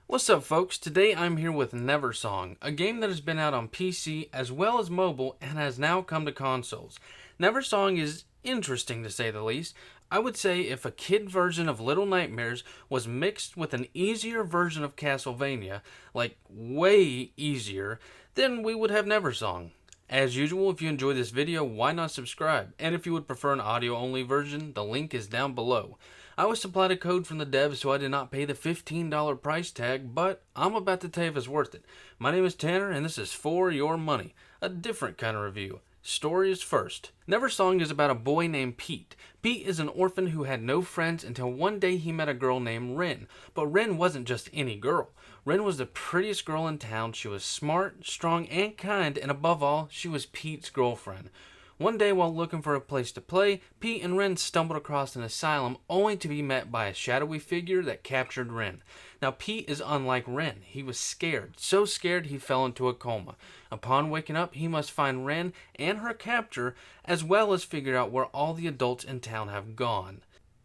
What's up, folks? Today I'm here with Neversong, a game that has been out on PC as well as mobile and has now come to consoles. Neversong is interesting to say the least. I would say if a kid version of Little Nightmares was mixed with an easier version of Castlevania, like way easier, then we would have Neversong. As usual, if you enjoyed this video, why not subscribe? And if you would prefer an audio-only version, the link is down below. I was supplied a code from the devs, so I did not pay the $15 price tag, but I'm about to tell you if it's worth it. My name is Tanner, and this is For Your Money, a different kind of review. Story is first. Neversong is about a boy named Pete. Pete is an orphan who had no friends until one day he met a girl named Ren. But Ren wasn't just any girl. Ren was the prettiest girl in town. She was smart, strong, and kind, and above all, she was Pete's girlfriend. One day, while looking for a place to play, Pete and Ren stumbled across an asylum only to be met by a shadowy figure that captured Ren. Now, Pete is unlike Ren. He was scared, so scared he fell into a coma. Upon waking up, he must find Ren and her captor, as well as figure out where all the adults in town have gone.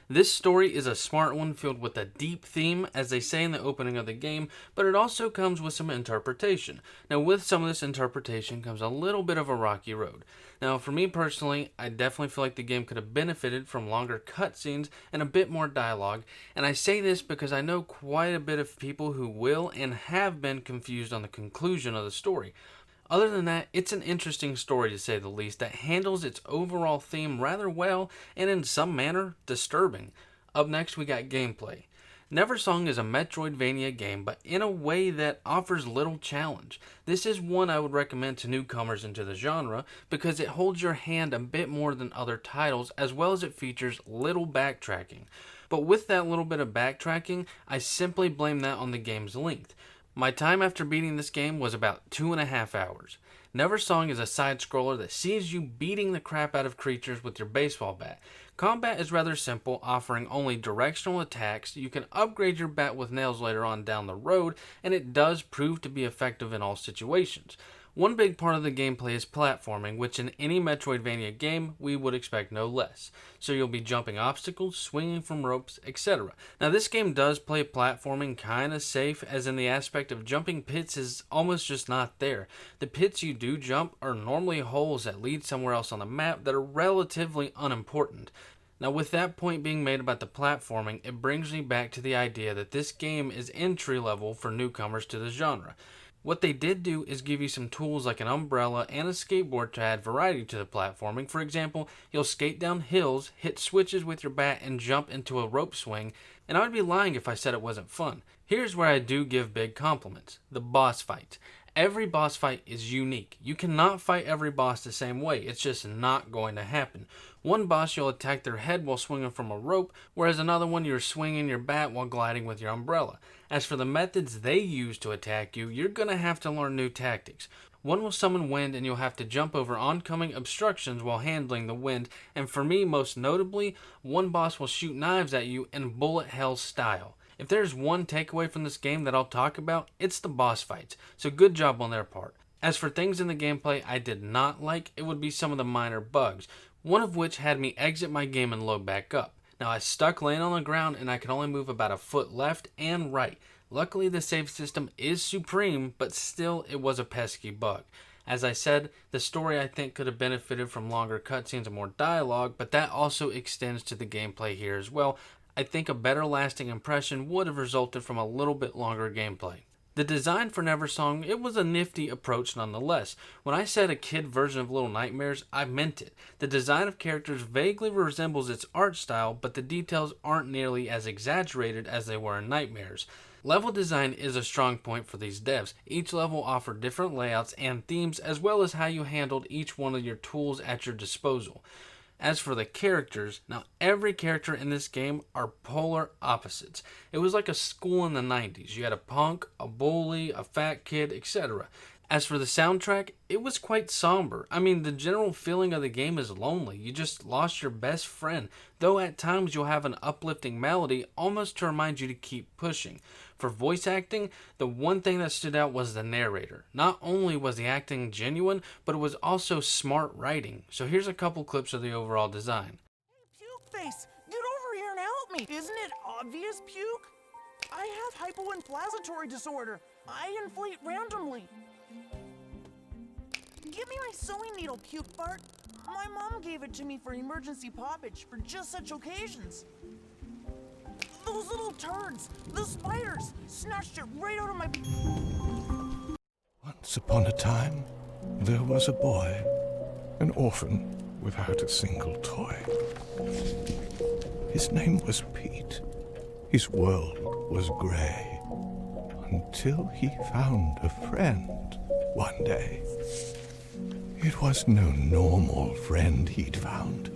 This story is a smart one filled with a deep theme, as they say in the opening of the game, but it also comes with some interpretation. Now, with some of this interpretation comes a little bit of a rocky road. Now, for me personally, I definitely feel like the game could have benefited from longer cutscenes and a bit more dialogue, and I say this because I know quite a bit of people who will and have been confused on the conclusion of the story. Other than that, it's an interesting story to say the least that handles its overall theme rather well and in some manner disturbing. Up next, we got gameplay. Neversong is a metroidvania game, but in a way that offers little challenge. This is one I would recommend to newcomers into the genre because it holds your hand a bit more than other titles, as well as it features little backtracking. But with that little bit of backtracking, I simply blame that on the game's length. My time after beating this game was about 2.5 hours. Neversong is a side-scroller that sees you beating the crap out of creatures with your baseball bat. Combat is rather simple, offering only directional attacks. You can upgrade your bat with nails later on down the road, and it does prove to be effective in all situations. One big part of the gameplay is platforming, which in any Metroidvania game, we would expect no less. So you'll be jumping obstacles, swinging from ropes, etc. Now this game does play platforming kinda safe, as in the aspect of jumping pits is almost just not there. The pits you do jump are normally holes that lead somewhere else on the map that are relatively unimportant. Now, with that point being made about the platforming, it brings me back to the idea that this game is entry level for newcomers to the genre. What they did do is give you some tools like an umbrella and a skateboard to add variety to the platforming. For example, you'll skate down hills, hit switches with your bat, and jump into a rope swing, and I would be lying if I said it wasn't fun. Here's where I do give big compliments: the boss fights. Every boss fight is unique. You cannot fight every boss the same way. It's just not going to happen. One boss you'll attack their head while swinging from a rope, whereas another one you're swinging your bat while gliding with your umbrella. As for the methods they use to attack you, you're going to have to learn new tactics. One will summon wind and you'll have to jump over oncoming obstructions while handling the wind, and for me most notably, one boss will shoot knives at you in bullet hell style. If there's one takeaway from this game that I'll talk about, it's the boss fights, so good job on their part. As for things in the gameplay I did not like, it would be some of the minor bugs, one of which had me exit my game and load back up. Now I stuck laying on the ground and I could only move about a foot left and right. Luckily the save system is supreme, but still it was a pesky bug. As I said, the story I think could have benefited from longer cutscenes and more dialogue, but that also extends to the gameplay here as well. I think a better lasting impression would have resulted from a little bit longer gameplay. The design for Neversong, it was a nifty approach nonetheless. When I said a kid version of Little Nightmares, I meant it. The design of characters vaguely resembles its art style, but the details aren't nearly as exaggerated as they were in Nightmares. Level design is a strong point for these devs. Each level offered different layouts and themes, as well as how you handled each one of your tools at your disposal. As for the characters, now every character in this game are polar opposites. It was like a school in the 90s. You had a punk, a bully, a fat kid, etc. As for the soundtrack, it was quite somber. I mean, the general feeling of the game is lonely. You just lost your best friend, though at times you'll have an uplifting melody almost to remind you to keep pushing. For voice acting, the one thing that stood out was the narrator. Not only was the acting genuine, but it was also smart writing. So here's a couple clips of the overall design. Puke face, get over here and help me. Isn't it obvious, Puke? I have hypoinflammatory disorder. I inflate randomly. Give me my sewing needle, cute Bart. My mom gave it to me for emergency poppage for just such occasions. Those little turds, the spiders, snatched it right out of my... Once upon a time, there was a boy, an orphan without a single toy. His name was Pete. His world was grey, until he found a friend one day. It was no normal friend he'd found.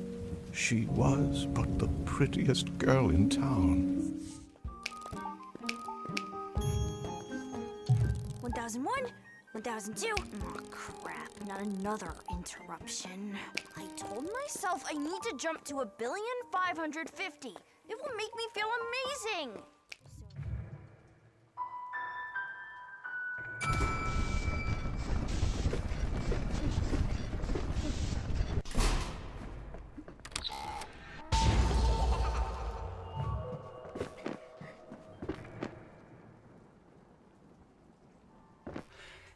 She was but the prettiest girl in town. 1001, 1002. Oh, crap, not another interruption. I told myself I need to jump to 1,550,000,000. It will make me feel amazing.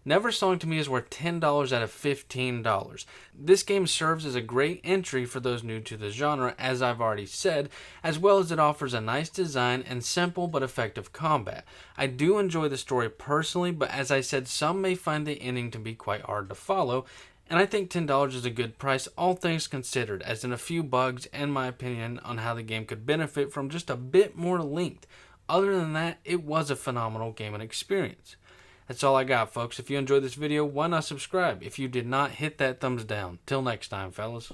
Neversong to me is worth $10 out of $15. This game serves as a great entry for those new to the genre, as I've already said, as well as it offers a nice design and simple but effective combat. I do enjoy the story personally, but as I said, some may find the ending to be quite hard to follow, and I think $10 is a good price, all things considered, as in a few bugs and my opinion on how the game could benefit from just a bit more length. Other than that, it was a phenomenal gaming experience. That's all I got, folks. If you enjoyed this video, why not subscribe? If you did not, hit that thumbs down. Till next time, fellas.